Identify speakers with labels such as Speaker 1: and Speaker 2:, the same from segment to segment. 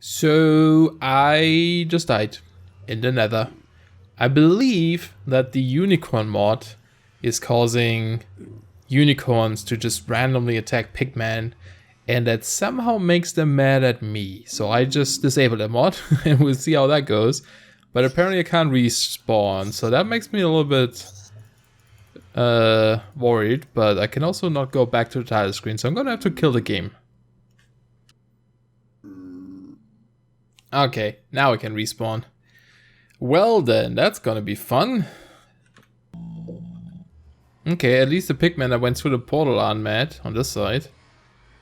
Speaker 1: So I just died in the Nether. I believe that the unicorn mod is causing unicorns to just randomly attack pigmen, and that somehow makes them mad at me. So I just disabled the mod and we'll see how that goes. But apparently I can't respawn, so that makes me a little bit worried, but I can also not go back to the title screen, so I'm gonna have to kill the game. Okay, now I can respawn. Well then, that's gonna be fun. Okay, at least the pigmen that went through the portal aren't mad on this side.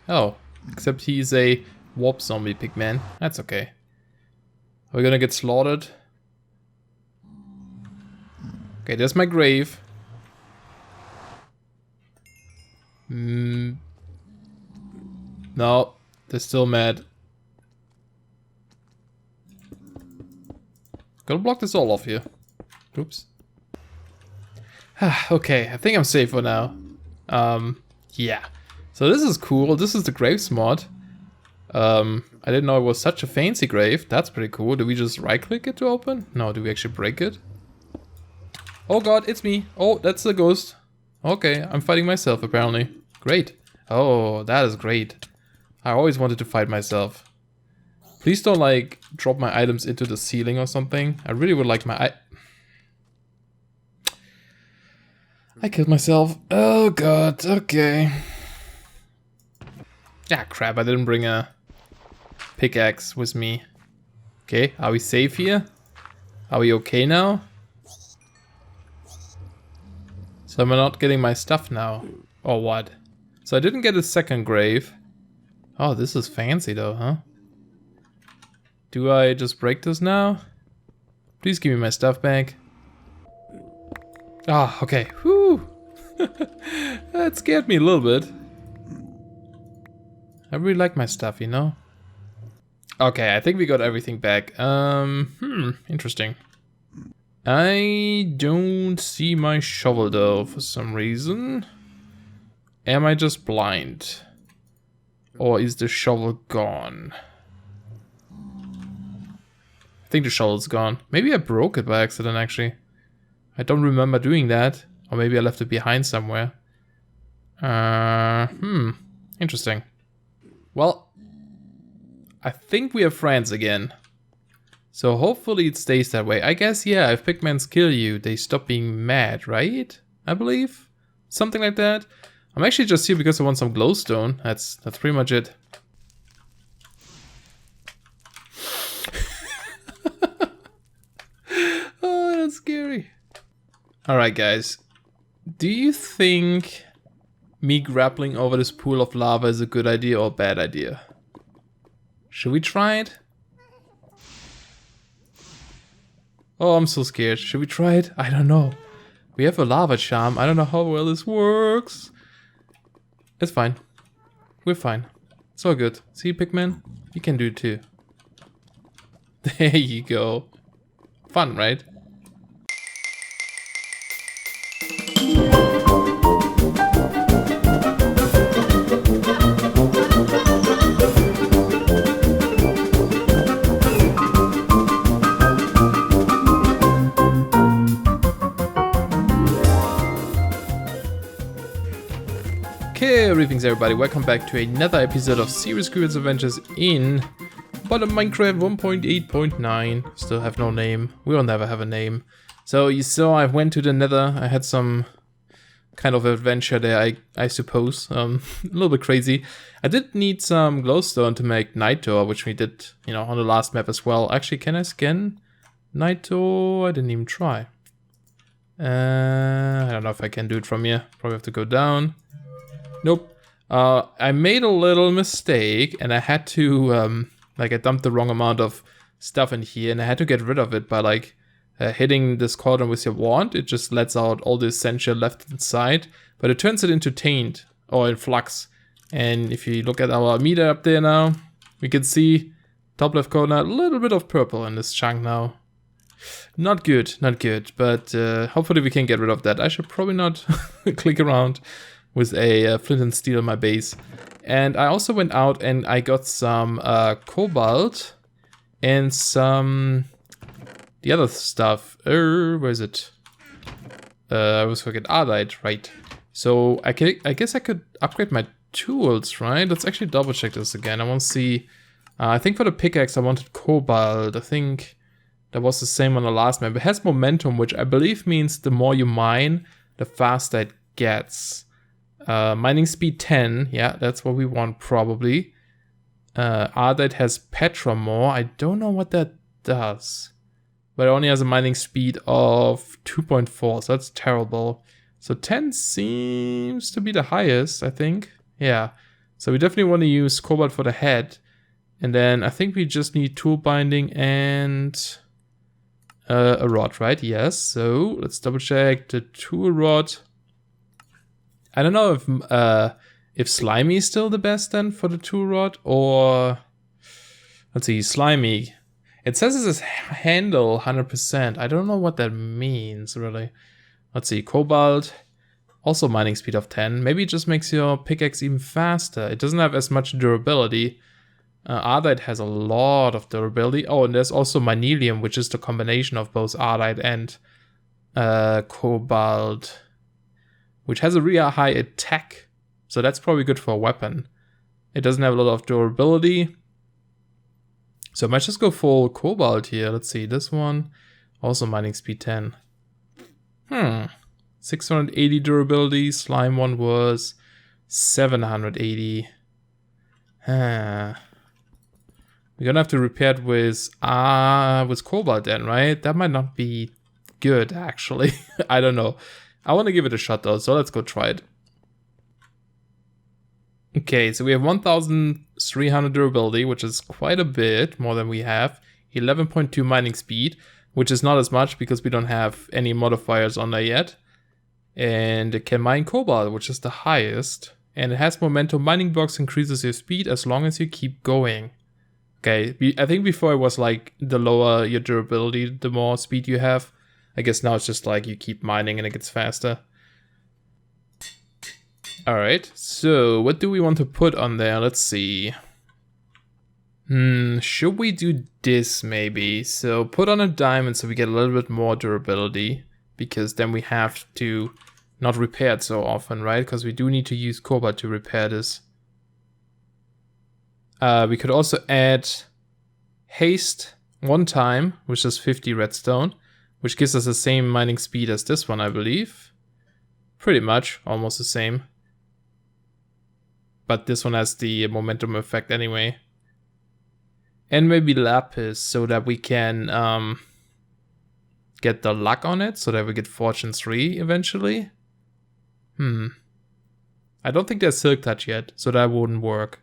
Speaker 1: Oh, except he's a warp zombie pigman. That's okay. Are we gonna get slaughtered? Okay, there's my grave. No, they're still mad. Gotta block this all off here. Oops. Okay, I think I'm safe for now. Yeah. So this is cool. This is the graves mod. I didn't know it was such a fancy grave. That's pretty cool. Do we just right click it to open? No, do we actually break it? Oh god, it's me. Oh, that's the ghost. Okay, I'm fighting myself apparently. Great. Oh, that is great. I always wanted to fight myself. Please don't like drop my items into the ceiling or something. I really would like my I killed myself. Oh god, okay. Ah crap, I didn't bring a pickaxe with me. Okay, are we safe here? Are we okay now? So am I not getting my stuff now? Or what? So I didn't get a second grave. Oh, this is fancy though, huh? Do I just break this now? Please give me my stuff back. Ah, okay. Whew. That scared me a little bit. I really like my stuff, you know? Okay, I think we got everything back. Interesting. I don't see my shovel though for some reason. Am I just blind? Or is the shovel gone? I think the shovel's gone. Maybe I broke it by accident actually. I don't remember doing that. Or maybe I left it behind somewhere. Interesting. Well, I think we are friends again. So hopefully it stays that way. I guess, yeah, if pigmen kill you, they stop being mad, right? I believe? Something like that. I'm actually just here because I want some glowstone. That's pretty much it. Oh, that's scary. Alright guys. Do you think me grappling over this pool of lava is a good idea or a bad idea? Should we try it? Oh, I'm so scared. Should we try it? I don't know. We have a lava charm. I don't know how well this works. It's fine. We're fine. It's all good. See, pigman? You can do it too. There you go. Fun, right? Greetings everybody, welcome back to another episode of Serious Curious Adventures in Minecraft 1.8.9. Still have no name. We will never have a name. So you saw I went to the Nether. I had some kind of adventure there, I suppose. A little bit crazy. I did need some glowstone to make night door, which we did, you know, on the last map as well. Actually, can I scan night door? I didn't even try. I don't know if I can do it from here. Probably have to go down. Nope. I made a little mistake and I had to, like I dumped the wrong amount of stuff in here and I had to get rid of it by like hitting this cauldron with your wand. It just lets out all the essential left inside, but it turns it into taint or in flux. And if you look at our meter up there now, we can see top left corner, a little bit of purple in this chunk now. Not good, not good, but hopefully we can get rid of that. I should probably not click around with a flint and steel in my base. And I also went out and I got some cobalt and some the other stuff. Where is it? I always forget. Ardite, right? So I guess I could upgrade my tools, right? Let's actually double check this again. I want to see. I think for the pickaxe I wanted cobalt. I think that was the same on the last map. It has momentum, which I believe means the more you mine, the faster it gets. Mining speed 10, yeah, that's what we want probably. Ardite has Petra more. I don't know what that does. But it only has a mining speed of 2.4, so that's terrible. So 10 seems to be the highest, I think. Yeah, so we definitely want to use cobalt for the head. And then I think we just need tool binding and a rod, right? Yes, so let's double check the tool rod. I don't know if slimy is still the best then for the tool rod, or let's see, slimy. It says it says handle 100%. I don't know what that means really. Let's see, cobalt, also mining speed of 10. Maybe it just makes your pickaxe even faster. It doesn't have as much durability. Ardite has a lot of durability. Oh, and there's also Manilium, which is the combination of both Ardite and cobalt, which has a really high attack. So that's probably good for a weapon. It doesn't have a lot of durability. So I might just go full cobalt here. Let's see, this one, also mining speed 10. 680 durability. Slime one was 780. We're gonna have to repair it with cobalt then, right? That might not be good, actually. I don't know. I want to give it a shot though, so let's go try it. Okay, so we have 1,300 durability, which is quite a bit more than we have. 11.2 mining speed, which is not as much because we don't have any modifiers on there yet. And it can mine cobalt, which is the highest. And it has momentum. Mining blocks increases your speed as long as you keep going. Okay, I think before it was like the lower your durability, the more speed you have. I guess now it's just like you keep mining and it gets faster. Alright, so what do we want to put on there? Let's see. Should we do this maybe? So put on a diamond so we get a little bit more durability. Because then we have to not repair it so often, right? Because we do need to use cobalt to repair this. We could also add haste one time, which is 50 redstone, which gives us the same mining speed as this one, I believe. Pretty much, almost the same. But this one has the momentum effect anyway. And maybe lapis, so that we can get the luck on it, so that we get fortune 3 eventually. I don't think there's silk touch yet, so that wouldn't work.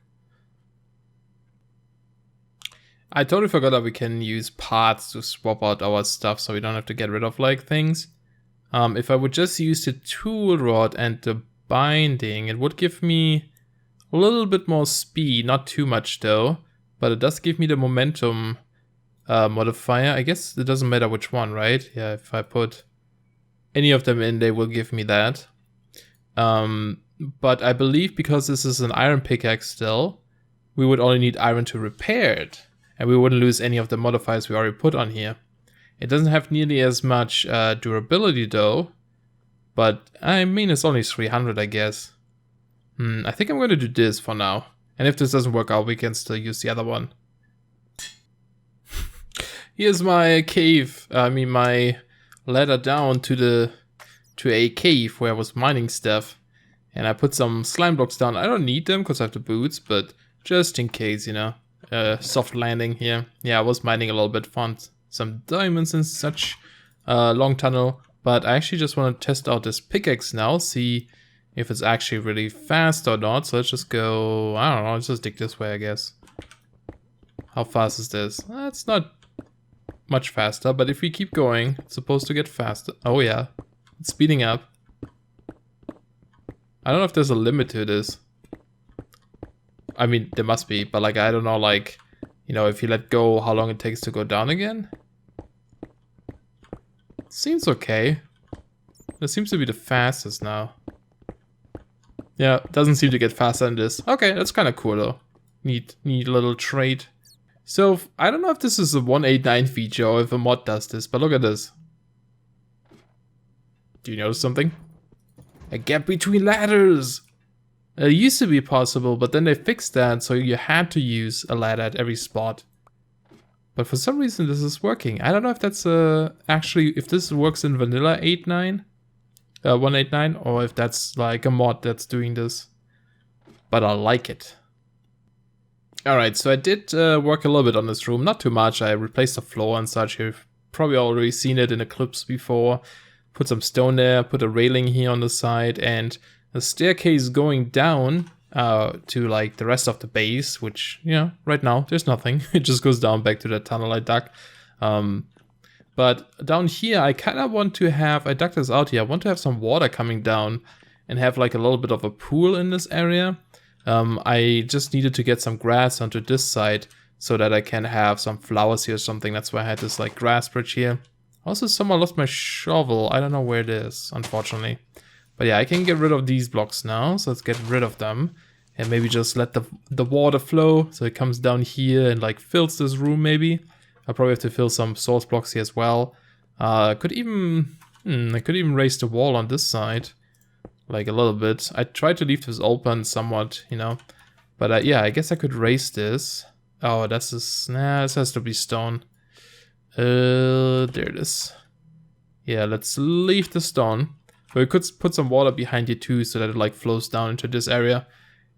Speaker 1: I totally forgot that we can use parts to swap out our stuff so we don't have to get rid of like things. If I would just use the tool rod and the binding, it would give me a little bit more speed, not too much though, but it does give me the momentum modifier. I guess it doesn't matter which one, right? Yeah, if I put any of them in, they will give me that. But I believe because this is an iron pickaxe still, we would only need iron to repair it. And we wouldn't lose any of the modifiers we already put on here. It doesn't have nearly as much durability though. But I mean, it's only 300, I guess. I think I'm going to do this for now. And if this doesn't work out, we can still use the other one. Here's my cave. I mean, my ladder down to a cave where I was mining stuff. And I put some slime blocks down. I don't need them because I have the boots, but just in case, you know. Soft landing here. Yeah, I was mining a little bit, found some diamonds and such. Long tunnel. But I actually just want to test out this pickaxe now, see if it's actually really fast or not. So let's just go, I don't know, let's just dig this way, I guess. How fast is this? It's not much faster, but if we keep going, it's supposed to get faster. Oh yeah, it's speeding up. I don't know if there's a limit to this. I mean, there must be, but like, I don't know, like, you know, if you let go, how long it takes to go down again? Seems okay. This seems to be the fastest now. Yeah, doesn't seem to get faster than this. Okay, that's kind of cool though. Neat little trait. So I don't know if this is a 189 feature or if a mod does this, but look at this. Do you notice something? A gap between ladders! It used to be possible, but then they fixed that, so you had to use a ladder at every spot. But for some reason this is working. I don't know if that's actually, if this works in vanilla 189, or if that's like a mod that's doing this. But I like it. Alright, so I did work a little bit on this room, not too much. I replaced the floor and such. You've probably already seen it in a clips before. Put some stone there, put a railing here on the side, and a staircase going down to like the rest of the base, which, you know, right now there's nothing. It just goes down back to that tunnel I dug. But down here, I kind of want to have, I dug this out here, I want to have some water coming down and have like a little bit of a pool in this area. I just needed to get some grass onto this side so that I can have some flowers here or something. That's why I had this like grass bridge here. Also, someone lost my shovel. I don't know where it is, unfortunately. But yeah, I can get rid of these blocks now. So let's get rid of them. And maybe just let the water flow. So it comes down here and like fills this room maybe. I'll probably have to fill some source blocks here as well. I could even raise the wall on this side. Like a little bit. I tried to leave this open somewhat, you know. But yeah, I guess I could raise this. Oh, this has to be stone. There it is. Yeah, let's leave the stone. But we could put some water behind here too, so that it like flows down into this area.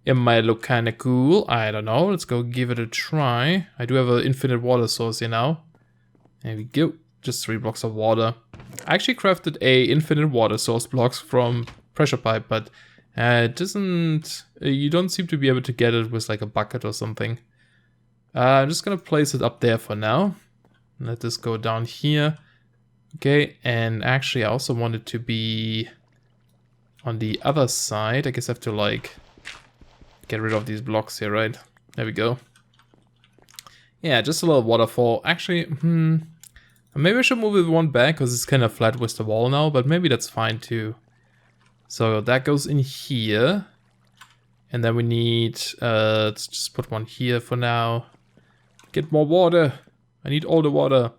Speaker 1: It might look kind of cool. I don't know. Let's go give it a try. I do have an infinite water source here now. There we go. Just 3 blocks of water. I actually crafted a infinite water source blocks from pressure pipe, but it doesn't. You don't seem to be able to get it with like a bucket or something. I'm just gonna place it up there for now. Let this go down here. Okay, and actually I also want it to be on the other side. I guess I have to like get rid of these blocks here, right? There we go. Yeah, just a little waterfall. Actually, maybe I should move it one back because it's kind of flat with the wall now, but maybe that's fine too. So that goes in here. And then we need, let's just put one here for now. Get more water. I need all the water.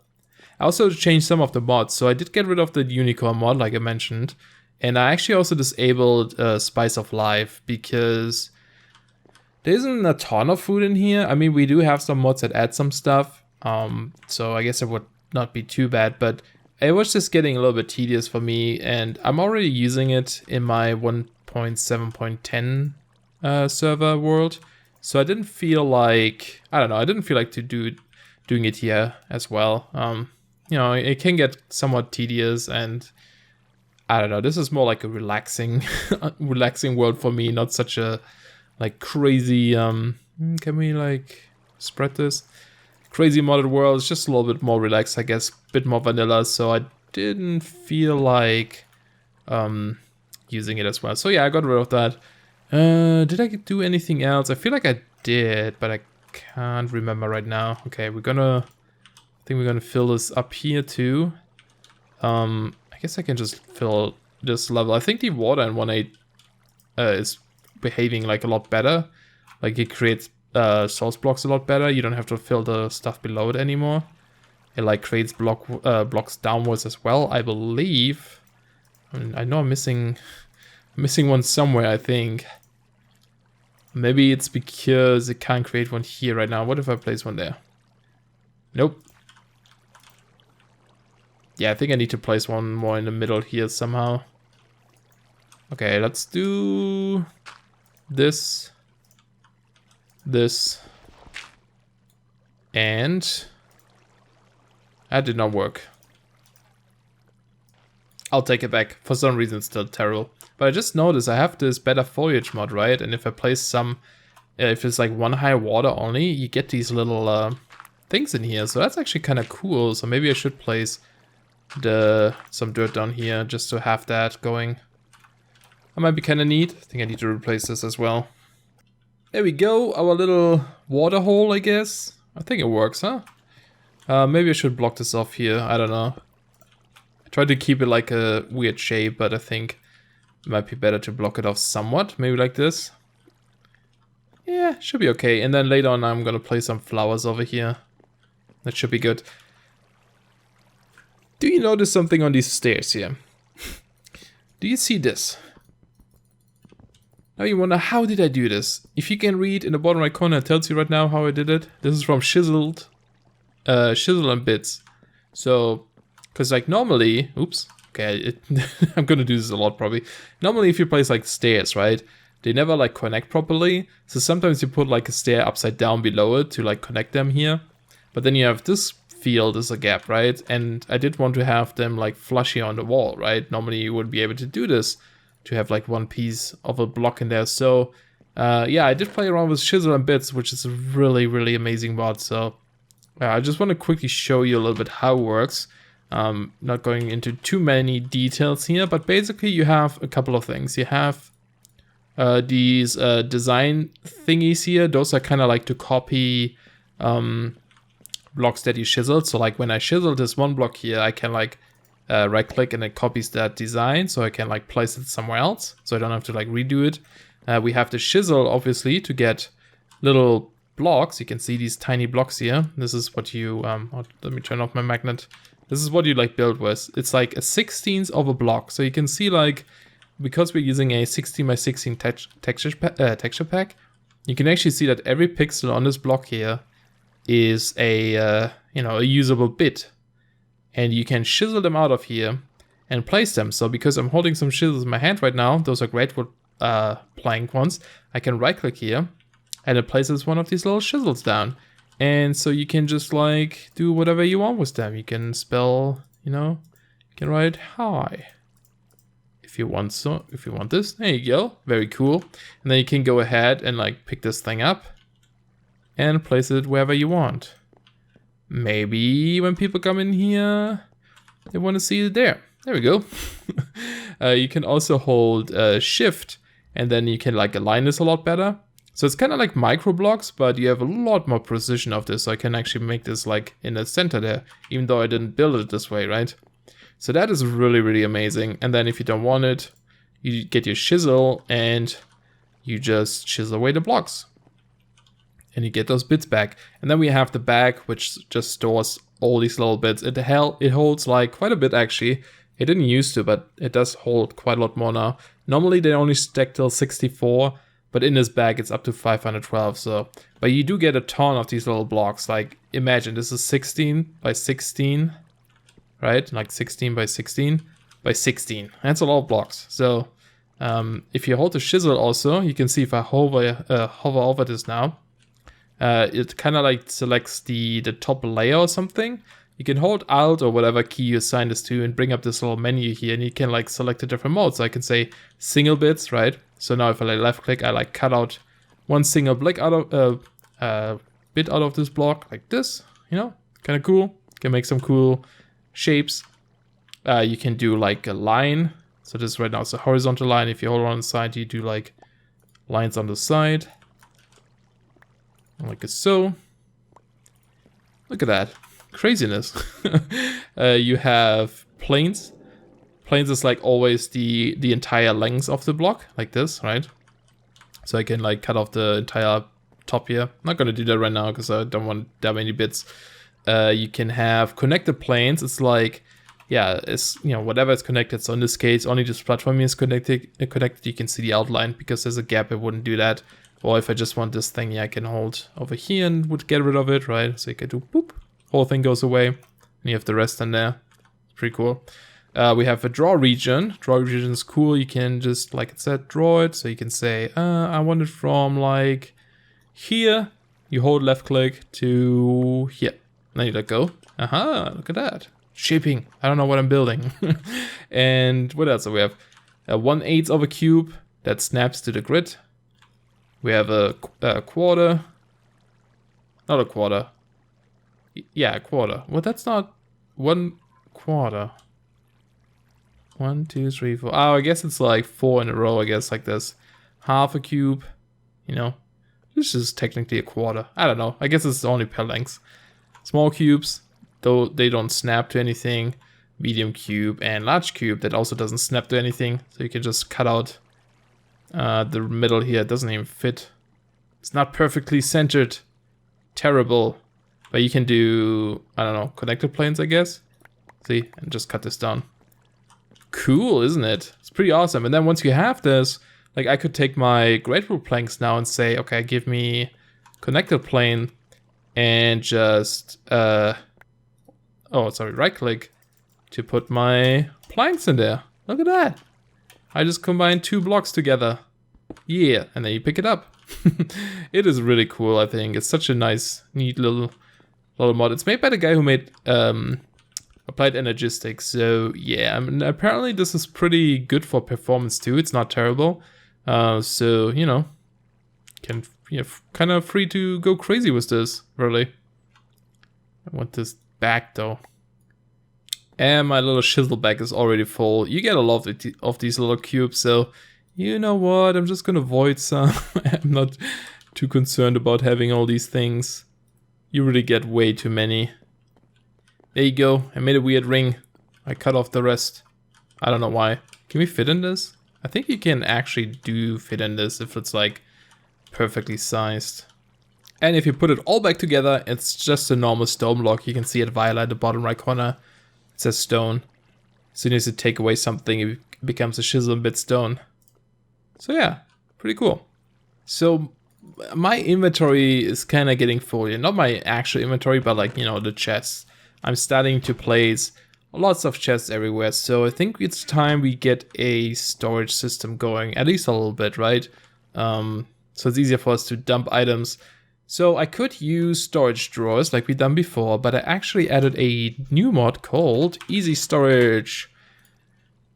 Speaker 1: I also changed some of the mods. So I did get rid of the unicorn mod, like I mentioned. And I actually also disabled Spice of Life because there isn't a ton of food in here. I mean, we do have some mods that add some stuff. So I guess it would not be too bad, but it was just getting a little bit tedious for me. And I'm already using it in my 1.7.10 server world. So I didn't feel like, I don't know, I didn't feel like doing it here as well. You know, it can get somewhat tedious, and I don't know, this is more like a relaxing relaxing world for me, not such a like crazy can we like spread this? Crazy modded world. It's just a little bit more relaxed, I guess, bit more vanilla, so I didn't feel like using it as well. So yeah, I got rid of that. Did I do anything else? I feel like I did, but I can't remember right now. Okay, I think we're gonna fill this up here too. I guess I can just fill this level. I think the water in 1.8 is behaving like a lot better. Like it creates source blocks a lot better. You don't have to fill the stuff below it anymore. It like creates blocks downwards as well, I believe. I mean, I know I'm missing one somewhere, I think. Maybe it's because it can't create one here right now. What if I place one there? Nope. Yeah, I think I need to place one more in the middle here somehow. Okay, let's do this, and that did not work. I'll take it back. For some reason it's still terrible. But I just noticed I have this better foliage mod, right? And if I place some, if it's like one high water only, you get these little things in here. So that's actually kind of cool. So maybe I should place some dirt down here just to have that going. That might be kind of neat. I think I need to replace this as well. There we go. Our little water hole, I guess. I think it works, huh? Maybe I should block this off here. I don't know. I tried to keep it like a weird shape, but I think it might be better to block it off somewhat. Maybe like this. Yeah, should be okay. And then later on I'm gonna place some flowers over here. That should be good. Do you notice something on these stairs here? Do you see this? Now you wonder, how did I do this? If you can read in the bottom right corner, it tells you right now how I did it. This is from Chisel Bits. So, because like normally, oops, okay, I'm gonna do this a lot probably. Normally if you place like stairs, right? They never like connect properly. So sometimes you put like a stair upside down below it to like connect them here. But then you have this field as a gap, right? And I did want to have them like flush here on the wall, right? Normally you wouldn't be able to do this, to have like one piece of a block in there. So yeah, I did play around with Chisel Bits, which is a really, really amazing mod. So I just want to quickly show you a little bit how it works. Not going into too many details here, but basically you have a couple of things. You have these design thingies here. Those are kind of like to copy blocks that you chiseled. So like when I chiseled this one block here, I can like right click and it copies that design, so I can like place it somewhere else, so I don't have to like redo it. We have the chisel obviously to get little blocks. You can see these tiny blocks here. This is what you let me turn off my magnet. This is what you like build with. It's like a 16th of a block, so you can see like, because we're using a 16 by 16 texture pack, you can actually see that every pixel on this block here is a you know, a usable bit, and you can chisel them out of here and place them. So because I'm holding some chisels in my hand right now, those are great wood plank ones, I can right click here and it places one of these little chisels down, and so you can just like do whatever you want with them. You can spell, you know, you can write hi if you want. So if you want this, there you go, very cool. And then you can go ahead and like pick this thing up and place it wherever you want. Maybe when people come in here, they want to see it there. There we go. You can also hold shift, and then you can like align this a lot better. So it's kind of like microblocks, but you have a lot more precision of this. So I can actually make this like in the center there, even though I didn't build it this way, right? So that is really, really amazing. And then if you don't want it, you get your chisel and you just chisel away the blocks. And you get those bits back. And then we have the bag, which just stores all these little bits. It holds like quite a bit actually. It didn't used to, but it does hold quite a lot more now. Normally they only stack till 64, but in this bag it's up to 512. So, but you do get a ton of these little blocks. Like imagine this is 16 by 16, right? Like 16 by 16 by 16. That's a lot of blocks. So if you hold the chisel also, you can see if I hover over this now, it kind of like selects the top layer or something. You can hold Alt or whatever key you assign this to and bring up this little menu here, and you can like select a different mode. So I can say single bits, right? So now if I like left click, I like cut out one single bit out of this block like this, you know, kind of cool. You can make some cool shapes. You can do like a line. So this right now is a horizontal line. If you hold on the side, you do like lines on the side. Like so. Look at that. Craziness. You have planes. Planes is like always the entire length of the block, like this, right? So I can like cut off the entire top here. I'm not gonna do that right now because I don't want that many bits. You can have connected planes. It's like, yeah, it's, you know, whatever is connected. So in this case, only this platform is connected. You can see the outline because there's a gap. It wouldn't do that. Or if I just want this thing, yeah, I can hold over here and would get rid of it, right? So you can do boop, whole thing goes away, and you have the rest in there. It's pretty cool. We have a draw region. Draw region is cool. You can just, like it said, draw it. So you can say, I want it from like here. You hold left click to here. Then you let go. Aha, look at that. Shaping. I don't know what I'm building. And what else do we have? 1/8 of a cube that snaps to the grid. We have a quarter. Not a quarter. Yeah, a quarter. Well, that's not 1/4. 1, 2, 3, 4. Oh, I guess it's like 4 in a row, I guess, like this. Half a cube, you know. This is technically a quarter. I don't know. I guess it's only per length. Small cubes, though they don't snap to anything. Medium cube and large cube that also doesn't snap to anything. So you can just cut out the middle here. It doesn't even fit. It's not perfectly centered. Terrible. But you can do, I don't know, connected planes, I guess. See, and just cut this down. Cool, isn't it? It's pretty awesome. And then once you have this, like I could take my great rule planks now and say, okay, give me connected plane and just, right click to put my planks in there. Look at that. I just combined 2 blocks together. Yeah, and then you pick it up. It is really cool, I think. It's such a nice, neat little mod. It's made by the guy who made Applied Energistics. So yeah, I mean, apparently this is pretty good for performance too. It's not terrible. So, you know, kind of free to go crazy with this, really. I want this back though. And my little chisel bag is already full. You get a lot of these little cubes, so you know what? I'm just gonna void some. I'm not too concerned about having all these things. You really get way too many. There you go. I made a weird ring. I cut off the rest. I don't know why. Can we fit in this? I think you can actually fit in this if it's like perfectly sized. And if you put it all back together, it's just a normal stone block. You can see it violet at the bottom right corner. It says stone. As soon as you take away something, it becomes a Chisel Bit stone. So yeah, pretty cool. So my inventory is kind of getting full. Not my actual inventory, but like, you know, the chests. I'm starting to place lots of chests everywhere. So I think it's time we get a storage system going, at least a little bit, right? So it's easier for us to dump items. So I could use storage drawers like we've done before, but I actually added a new mod called Easy Storage.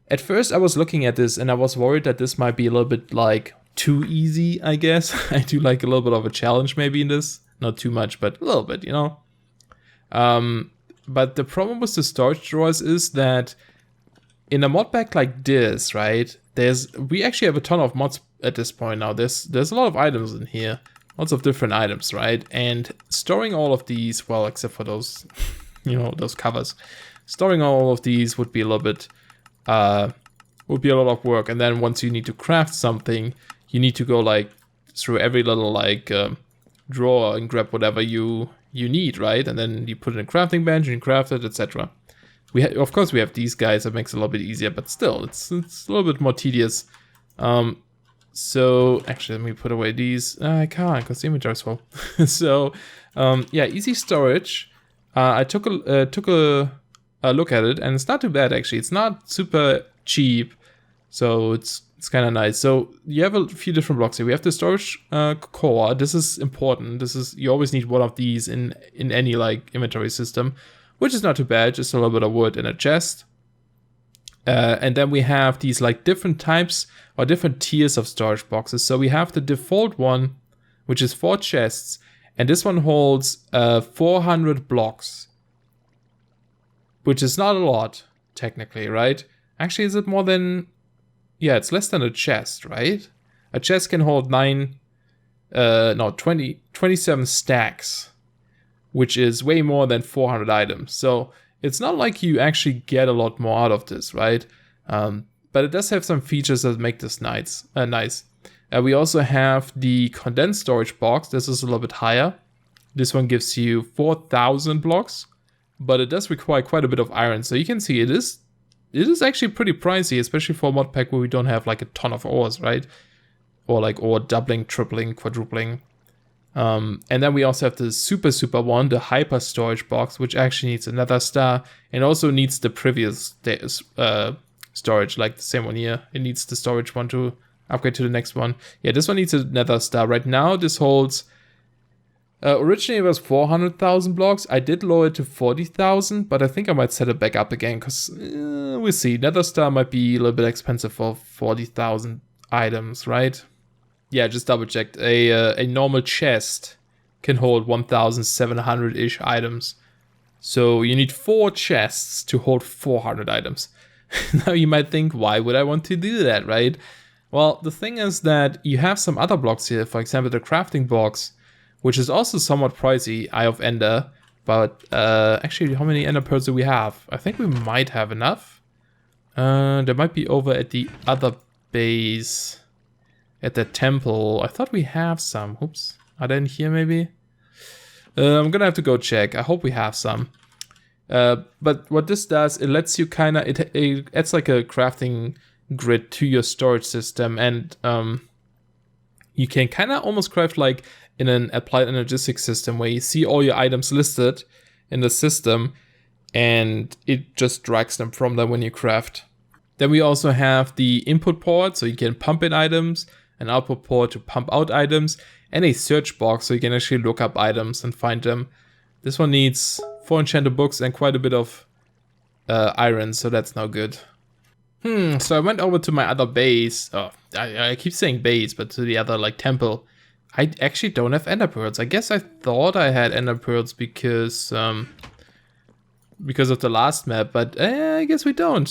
Speaker 1: At first I was looking at this and I was worried that this might be a little bit like too easy, I guess. I do like a little bit of a challenge maybe in this. Not too much, but a little bit, you know. But the problem with the storage drawers is that in a mod pack like this, right, we actually have a ton of mods at this point now. There's a lot of items in here. Lots of different items, right? And storing all of these, well, except for those, you know, those covers. Storing all of these would be a little bit, would be a lot of work. And then once you need to craft something, you need to go like through every little like drawer and grab whatever you need, right? And then you put it in a crafting bench and you craft it, etc. Of course we have these guys that makes it a little bit easier, but still, it's a little bit more tedious. So actually, let me put away these. I can't because the inventory is full. So yeah, easy storage. I took a look at it, and it's not too bad actually. It's not super cheap, so it's kind of nice. So you have a few different blocks here. We have the storage core. This is important. You always need one of these in any like inventory system, which is not too bad. Just a little bit of wood and a chest. And then we have these like different types or different tiers of storage boxes. So we have the default one, which is 4 chests, and this one holds 400 blocks, which is not a lot technically, right? Actually, is it more than? Yeah, it's less than a chest, right? A chest can hold 27 stacks, which is way more than 400 items. So it's not like you actually get a lot more out of this, right? But it does have some features that make this nice. We also have the condensed storage box. This is a little bit higher. This one gives you 4,000 blocks, but it does require quite a bit of iron. So you can see it is actually pretty pricey, especially for a mod pack where we don't have like a ton of ores, right? Or like ore doubling, tripling, quadrupling. And then we also have the super one, the hyper storage box, which actually needs another star and also needs the previous storage, like the same one here. It needs the storage one to upgrade to the next one. Yeah, this one needs another star. Right now, this holds. Originally, it was 400,000 blocks. I did lower it to 40,000, but I think I might set it back up again because we'll see. Nether star might be a little bit expensive for 40,000 items, right? Yeah, just double checked. A normal chest can hold 1,700-ish items. So you need 4 chests to hold 400 items. Now you might think, why would I want to do that, right? Well, the thing is that you have some other blocks here. For example, the crafting box, which is also somewhat pricey, Eye of Ender. But actually, how many Ender pearls do we have? I think we might have enough. There might be over at the other base. at the temple. I thought we have some. Oops. Are they in here maybe? I'm gonna have to go check. I hope we have some. But what this does, it lets you kind of, it adds like a crafting grid to your storage system, and you can kind of almost craft like in an applied energetic system where you see all your items listed in the system and it just drags them from there when you craft. Then we also have the input port, so you can pump in items, an output port to pump out items, and a search box so you can actually look up items and find them. This one needs 4 enchanted books and quite a bit of iron, so that's no good. So I went over to my other base. Oh, I keep saying base, but to the other like temple. I actually don't have ender pearls. I guess I thought I had ender pearls because of the last map, but I guess we don't.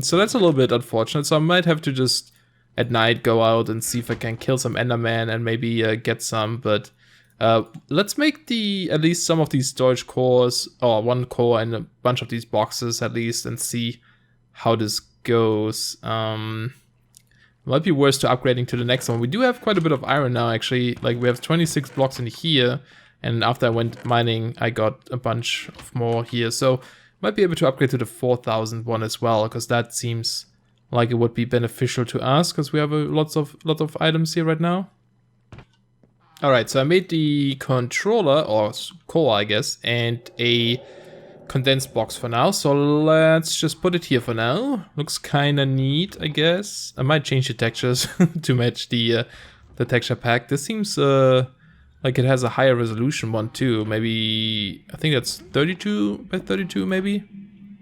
Speaker 1: So that's a little bit unfortunate. So I might have to just at night go out and see if I can kill some enderman and maybe get some. But let's make at least some of these storage cores, or 1 core and a bunch of these boxes at least, and see how this goes. Might be worse to upgrading to the next one. We do have quite a bit of iron now, actually. Like, we have 26 blocks in here, and after I went mining, I got a bunch of more here. So, might be able to upgrade to the 4,000 one as well, because that seems like it would be beneficial to us, because we have a lot of items here right now. Alright, so I made the controller, or core, I guess, and a condensed box for now, so let's just put it here for now. Looks kind of neat, I guess. I might change the textures to match the texture pack. This seems like it has a higher resolution one too. Maybe, I think that's 32 by 32 maybe?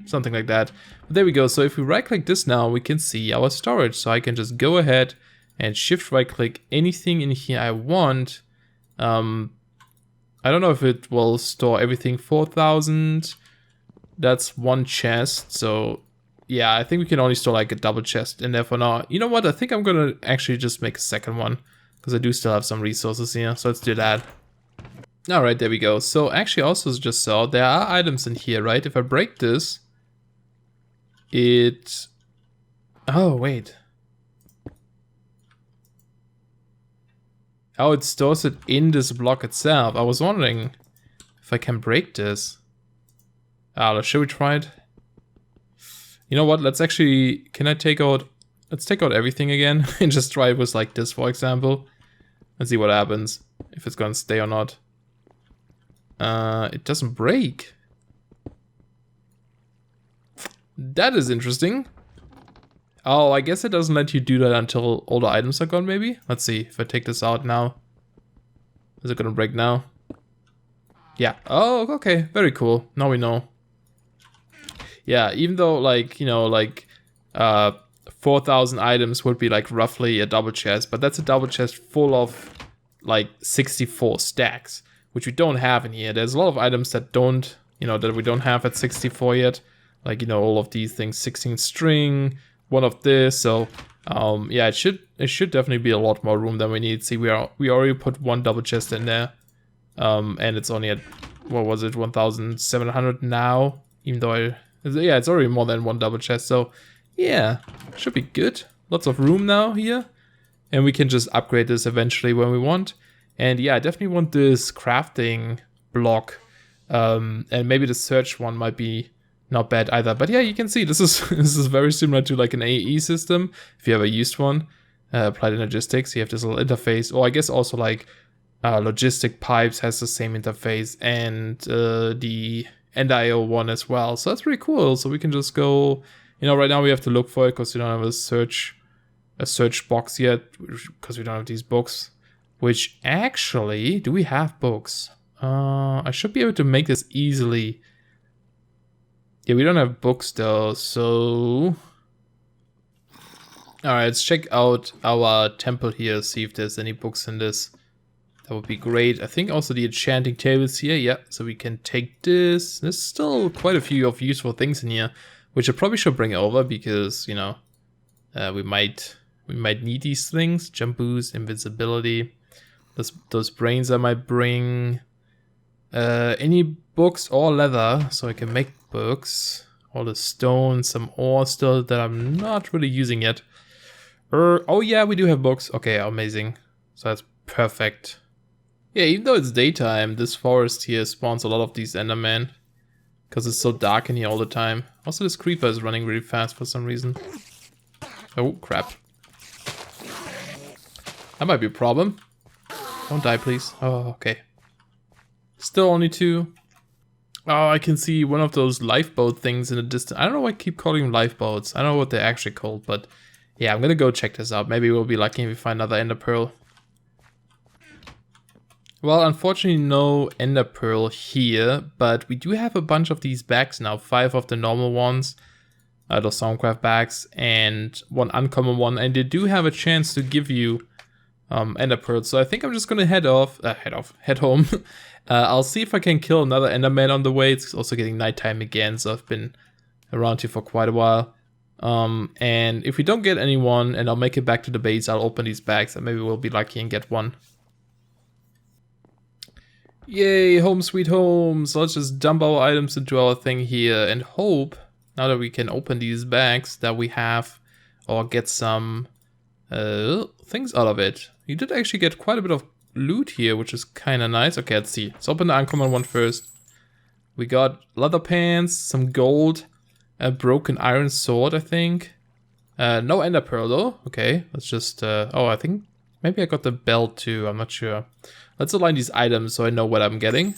Speaker 1: Something like that. But there we go. So if we right click this now, we can see our storage. So I can just go ahead and shift right click anything in here I want. I don't know if it will store everything 4,000. That's 1 chest, so yeah, I think we can only store like a double chest in there for now. You know what, I think I'm gonna actually just make a second one, because I do still have some resources here, so let's do that. Alright, there we go. So actually also just saw there are items in here, right? If I break this, it... Oh, wait. Oh, it stores it in this block itself. I was wondering if I can break this. Should we try it? You know what, let's actually, let's take out everything again and just try it with like this, for example. Let's see what happens, if it's gonna stay or not. It doesn't break. That is interesting. Oh, I guess it doesn't let you do that until all the items are gone, maybe? Let's see, if I take this out now. Is it gonna break now? Yeah, oh, okay, very cool, now we know. Yeah, even though, like, you know, like 4,000 items would be like roughly a double chest, but that's a double chest full of like 64 stacks, which we don't have in here. There's a lot of items that don't, you know, that we don't have at 64 yet. Like, you know, all of these things, 16 string, one of this. So, yeah, it should definitely be a lot more room than we need. See, we already put 1 double chest in there, and it's only at, what was it, 1,700 now, even though yeah, it's already more than 1 double chest, so yeah, should be good. Lots of room now here, and we can just upgrade this eventually when we want. And yeah, I definitely want this crafting block, and maybe the search one might be not bad either. But yeah, you can see this is very similar to like an AE system, if you ever used one. Applied Energistics, you have this little interface, or I guess also like Logistic Pipes has the same interface, and the End.io one as well. So that's pretty cool. So we can just go, you know, right now we have to look for it because we don't have a search box yet, because we don't have these books. Which actually, do we have books? I should be able to make this easily. Yeah, we don't have books though, so... Alright, let's check out our temple here, see if there's any books in this. That would be great. I think also the enchanting tables here, yeah, so we can take this. There's still quite a few of useful things in here, which I probably should bring over because, you know, we might need these things. Jump boost, invincibility. Those brains I might bring. Any books or leather, so I can make books. All the stone, some ore still that I'm not really using yet. Oh yeah, we do have books. Okay, amazing. So that's perfect. Yeah, even though it's daytime, this forest here spawns a lot of these Endermen. Because it's so dark in here all the time. Also, this creeper is running really fast for some reason. Oh, crap. That might be a problem. Don't die, please. Oh, okay. Still only 2. Oh, I can see one of those lifeboat things in the distance. I don't know why I keep calling them lifeboats. I don't know what they're actually called, but yeah, I'm gonna go check this out. Maybe we'll be lucky if we find another ender pearl. Well, unfortunately no ender pearl here, but we do have a bunch of these bags now. 5 of the normal ones, those Soundcraft bags, and 1 uncommon one, and they do have a chance to give you ender pearls. So I think I'm just gonna head home. I'll see if I can kill another enderman on the way. It's also getting nighttime again, so I've been around here for quite a while. And if we don't get anyone and I'll make it back to the base, I'll open these bags and maybe we'll be lucky and get one. Yay, home sweet home. So let's just dump our items into our thing here and hope, now that we can open these bags, that we have or get some things out of it. You did actually get quite a bit of loot here, which is kind of nice. Okay, let's see. Let's open the uncommon one first. We got leather pants, some gold, a broken iron sword, I think. No ender pearl though. Okay, let's just, oh, I think maybe I got the belt too. I'm not sure. Let's align these items so I know what I'm getting.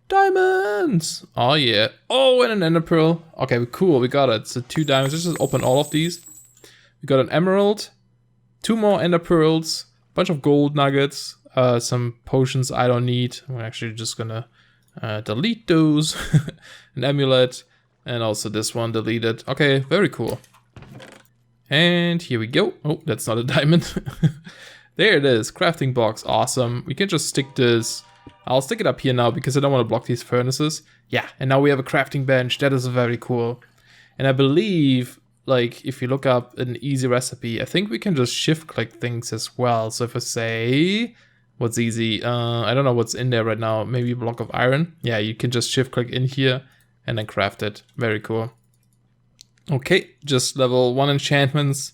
Speaker 1: Diamonds! Oh yeah. Oh, and an ender pearl. Okay, cool, we got it. So 2 diamonds. Let's just open all of these. We got an emerald, 2 more ender pearls, bunch of gold nuggets, some potions I don't need. I'm actually just gonna delete those. An amulet, and also this one deleted. Okay, very cool. And here we go. Oh, that's not a diamond. There it is, crafting box, awesome. We can just stick this. I'll stick it up here now because I don't want to block these furnaces. Yeah, and now we have a crafting bench. That is very cool. And I believe, like, if you look up an easy recipe, I think we can just shift click things as well. So if I say, what's easy? I don't know what's in there right now. Maybe a block of iron. Yeah, you can just shift click in here and then craft it. Very cool. Okay, just level 1 enchantments.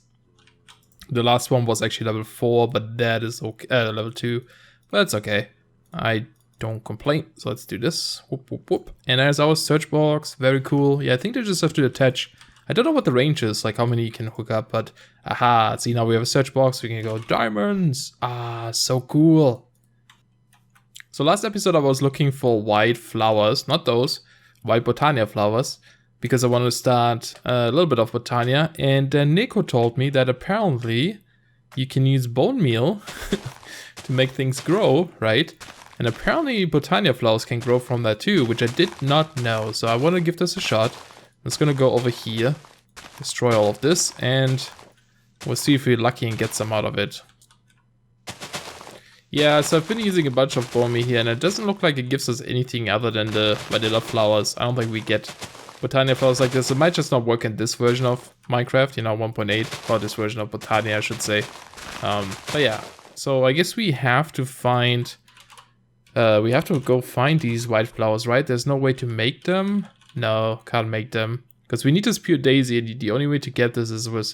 Speaker 1: The last one was actually level 4, but that is okay. Level 2, but it's okay. I don't complain. So let's do this. Whoop, whoop, whoop. And there's our search box. Very cool. Yeah, I think they just have to attach. I don't know what the range is, like how many you can hook up, but aha, see, now we have a search box. We can go diamonds. Ah, so cool. So last episode I was looking for white flowers, not those, white Botania flowers, because I wanted to start a little bit of Botania. And then Nico told me that apparently you can use bone meal to make things grow, right? And apparently Botania flowers can grow from that too, which I did not know. So I want to give this a shot. I'm just going to go over here, destroy all of this, and we'll see if we're lucky and get some out of it. Yeah, so I've been using a bunch of bone meal here, and it doesn't look like it gives us anything other than the vanilla flowers. I don't think we get Botania flowers like this. It might just not work in this version of Minecraft, you know, 1.8, or this version of Botania, I should say. But yeah, so I guess we have to find, we have to go find these white flowers, right? There's no way to make them. No, can't make them, because we need this pure daisy, and the only way to get this is with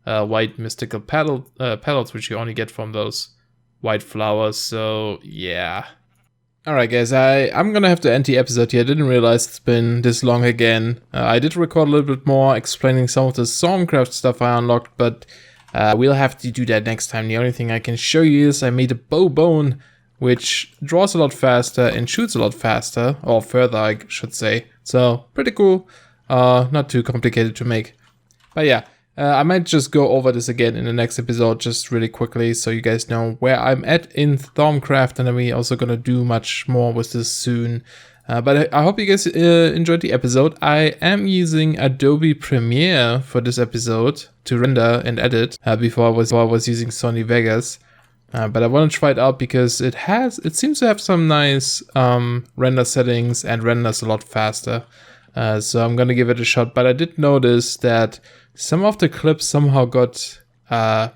Speaker 1: white mystical petals, which you only get from those white flowers. So yeah. Alright guys, I'm gonna have to end the episode here. I didn't realize it's been this long again. I did record a little bit more explaining some of the Stormcraft stuff I unlocked, but we'll have to do that next time. The only thing I can show you is I made a bow bone, which draws a lot faster and shoots a lot faster, or further I should say. So pretty cool, not too complicated to make. But yeah, I might just go over this again in the next episode just really quickly so you guys know where I'm at in Stormcraft, and then we're also gonna do much more with this soon. But I hope you guys enjoyed the episode. I am using Adobe Premiere for this episode to render and edit before I was using Sony Vegas. But I want to try it out because it seems to have some nice render settings and renders a lot faster. So I'm gonna give it a shot. But I did notice that some of the clips somehow got, the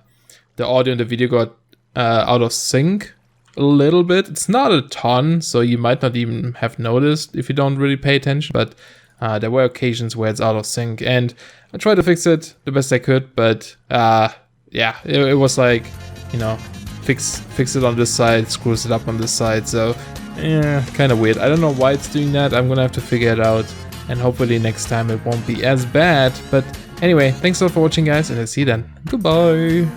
Speaker 1: audio and the video got out of sync a little bit. It's not a ton, so you might not even have noticed if you don't really pay attention, but there were occasions where it's out of sync, and I tried to fix it the best I could, but yeah, it was like, you know, fix it on this side, screws it up on this side. So yeah, kind of weird. I don't know why it's doing that. I'm gonna have to figure it out, and hopefully next time it won't be as bad. But anyway, thanks a lot for watching, guys, and I'll see you then. Goodbye.